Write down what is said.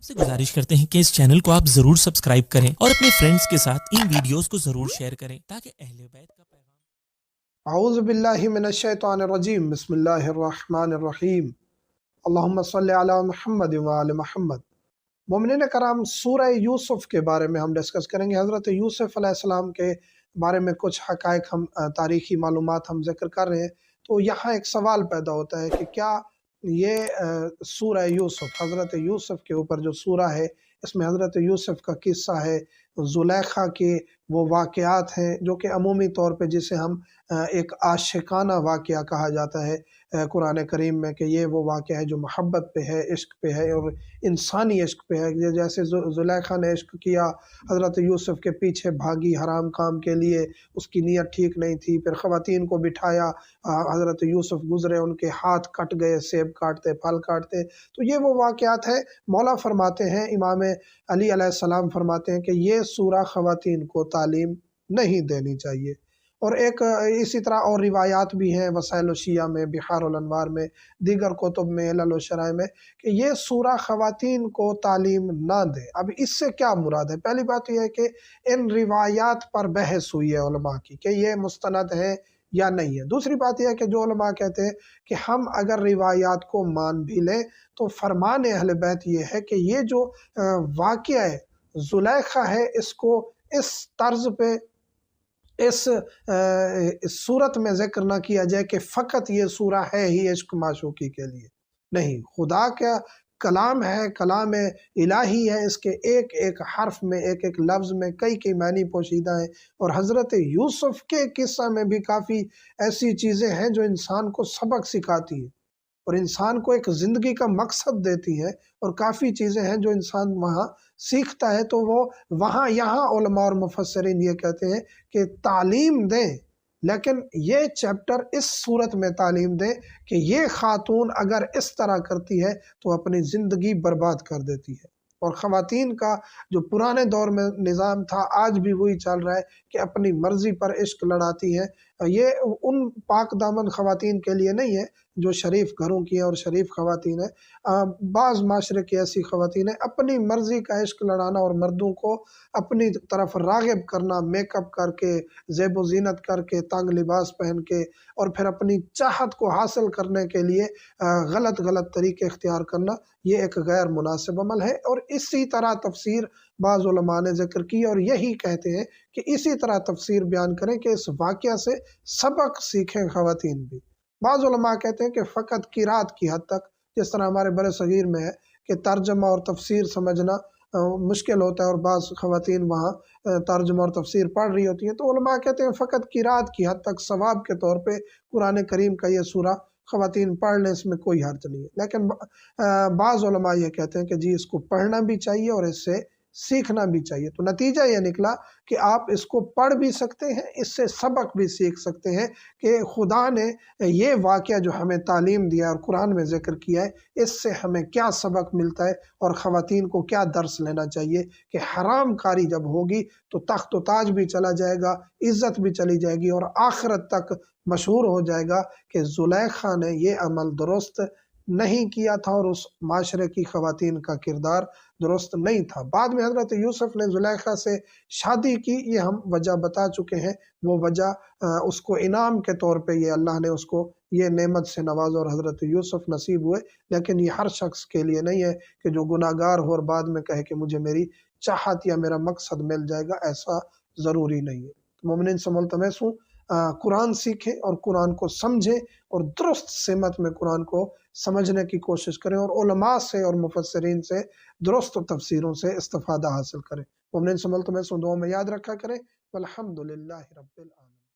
आपसे गुजारिश करते हैं कि इस चैनल को आप जरूर सब्सक्राइब करें और अपने फ्रेंड्स के साथ इन वीडियोस को जरूर शेयर करें ताकि अहले बैत का पैगाम। औज़ु बिल्लाहि मिनश शैतानिर रजीम बिस्मिल्लाहिर रहमानिर रहीम अल्लाहुम्मा सल्लि अला मुहम्मद व आले मुहम्मद। मोमिनीन कराम, सूरह यूसुफ के बारे में हम डिस्कस करेंगे। हज़रत यूसुफ अलैहिस्सलाम के बारे में कुछ हक़ाइक़ हम तारीख़ी मालूमात हम ज़िक्र कर रहे हैं। तो यहाँ एक सवाल पैदा होता है कि क्या ये सूरह यूसुफ, हज़रत यूसुफ के ऊपर जो सूरह है, इसमें हज़रत यूसुफ का किस्सा है, ज़ुलेखा के वो वाक़यात हैं जो कि अमूमी तौर पे जिसे हम एक आशिकाना वाक़या कहा जाता है कुरान करीम में, कि ये वो वाक़या है जो मोहब्बत पे है, इश्क पे है और इंसानी इश्क पे है। जैसे ज़ुलेखा ने इश्क किया, हज़रत यूसुफ के पीछे भागी हराम काम के लिए, उसकी नीयत ठीक नहीं थी, फिर ख़वातीन को बिठाया, हज़रत यूसुफ गुज़रे, उनके हाथ कट गए सेब काटते फल काटते। तो ये वो वाक़यात है। मौला फरमाते हैं, इमाम अली अलैहिस्सलाम फरमाते हैं कि ये सूरा ख़वातीन को तालीम नहीं देनी चाहिए। और एक इसी तरह और रिवायात भी हैं वसाइल शिया में, बिहारुल अनवार में, दीगर कुतुब में, इल्ल व शराय में, कि ये सूरा ख़वातीन को तालीम ना दे। अब इससे क्या मुराद है? पहली बात यह है कि इन रिवायात पर बहस हुई है उलमा की कि ये मुस्तनद है या नहीं है। दूसरी बात यह है कि जो उलमा कहते हैं कि हम अगर रिवायात को मान भी लें तो फरमान अहले बैत ये है कि ये जो वाक़या है ज़ुलेखा है, इसको इस तर्ज पे इस सूरत में ज़िक्र ना किया जाए कि फ़कत ये सूरा है ही इश्क माशूकी के लिए। नहीं, खुदा का कलाम है, कलाम इलाही है, इसके एक एक हर्फ में, एक एक लफ्ज़ में कई कई मानी पोशीदा हैं। और हज़रत यूसुफ के किस्सा में भी काफ़ी ऐसी चीज़ें हैं जो इंसान को सबक सिखाती हैं और इंसान को एक ज़िंदगी का मकसद देती हैं, और काफ़ी चीज़ें हैं जो इंसान वहाँ सीखता है। तो वो वहाँ यहाँ उलमा और मुफस्सिरीन ये कहते हैं कि तालीम दें, लेकिन ये चैप्टर इस सूरत में तालीम दें कि ये खातून अगर इस तरह करती है तो अपनी ज़िंदगी बर्बाद कर देती है। और ख़वातीन का जो पुराने दौर में निज़ाम था, आज भी वही चल रहा है कि अपनी मर्ज़ी पर इश्क लड़ाती हैं। ये उन पाक दामन ख़वातीन के लिए नहीं है जो शरीफ घरों की हैं और शरीफ ख़वातीन हैं। बाज़ माशरे की ऐसी ख़वातीन हैं, अपनी मर्ज़ी का इश्क लड़ाना और मर्दों को अपनी तरफ राग़िब करना, मेकअप करके, ज़ेब व ज़ीनत करके, तंग लिबास पहन के, और फिर अपनी चाहत को हासिल करने के लिए गलत गलत तरीके इख्तियार करना, ये एक गैर मुनासिब अमल है। और इसी तरह तफसीर बाज़ उलमा ने ज़िक्र की और यही कहते हैं कि इसी तरह तफसीर बयान करें कि इस वाक़या से सबक सीखें ख़वातीन भी। बाज़ उलमा कहते हैं कि फ़कत क़िरात की हद तक, जिस तरह हमारे बड़े सगीर में है कि तर्जमा और तफसीर समझना मुश्किल होता है और बाज़ ख़वातीन वहाँ तर्जमा और तफसीर पढ़ रही होती हैं, तो उलमा कहते हैं फ़कत क़िरात की हद तक सवाब के तौर पे कुरान करीम का ये सूरा ख़वातीन पढ़ लें, इसमें कोई हर्ज नहीं है। लेकिन बाज़ उलमा ये कहते हैं कि जी इसको पढ़ना भी चाहिए और इससे सीखना भी चाहिए। तो नतीजा ये निकला कि आप इसको पढ़ भी सकते हैं, इससे सबक भी सीख सकते हैं कि खुदा ने ये वाक़या जो हमें तालीम दिया और कुरान में ज़िक्र किया है, इससे हमें क्या सबक मिलता है और ख़वातीन को क्या दर्स लेना चाहिए कि हराम कारी जब होगी तो तख्त व ताज भी चला जाएगा, इज़्ज़त भी चली जाएगी और आखिरत तक मशहूर हो जाएगा कि ज़ुलेखा ने ये अमल दुरुस्त नहीं किया था और उस माशरे की ख़वातीन का किरदार दुरुस्त नहीं था। बाद में हज़रत यूसुफ ने ज़ुलेखा से शादी की, ये हम वजह बता चुके हैं। वो वजह उसको इनाम के तौर पे ये अल्लाह ने उसको ये नेमत से नवाज़ा और हज़रत यूसुफ नसीब हुए। लेकिन ये हर शख्स के लिए नहीं है कि जो गुनाहगार हो और बाद में कहे कि मुझे मेरी चाहत या मेरा मकसद मिल जाएगा, ऐसा ज़रूरी नहीं है। तो मोमिनीन से मुल्तमस हूँ, कुरान सीखें और कुरान को समझें और दुरुस्त सिमत में कुरान को समझने की कोशिश करें और उलमा से और मुफस्सिरीन से दुरुस्त तफसीरों से इस्तिफ़ादा हासिल करें। मोमिनीन से मुल्तमस हूँ, दुआ में याद रखा करें। वल्हम्दुलिल्लाहि रब्बिल आलमीन।